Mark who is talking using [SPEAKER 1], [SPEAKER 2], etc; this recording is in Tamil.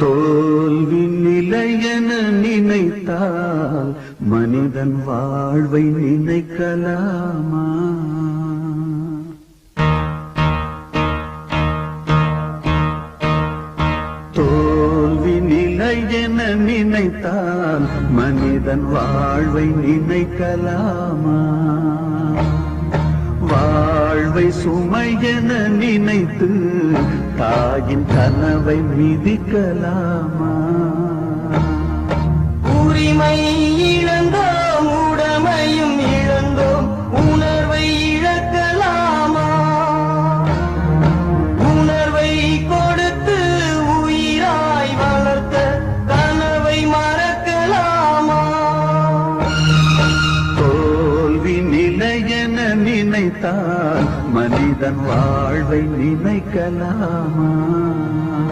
[SPEAKER 1] தோல்வி நிலையென நினைத்தால் மனிதன் வாழ்வை நினைக்கலாமா? தோல்வி நிலையென நினைத்தால் மனிதன் வாழ்வை நினைக்கலாமா? வாழ்வை சுமையென நினைத்து தாயின் கனவை மிதிக்கலாமா?
[SPEAKER 2] உரிமை இழந்தோம், உடமையும் இழந்தோம், உணர்வை இழக்கலாமா? உணர்வை கொடுத்து உயிராய் வளர்த்த கனவை மறக்கலாமா?
[SPEAKER 1] தோல்வி நிலையென நினைத்தால் மனிதன் வாழ்வை நினைக்கலாமா?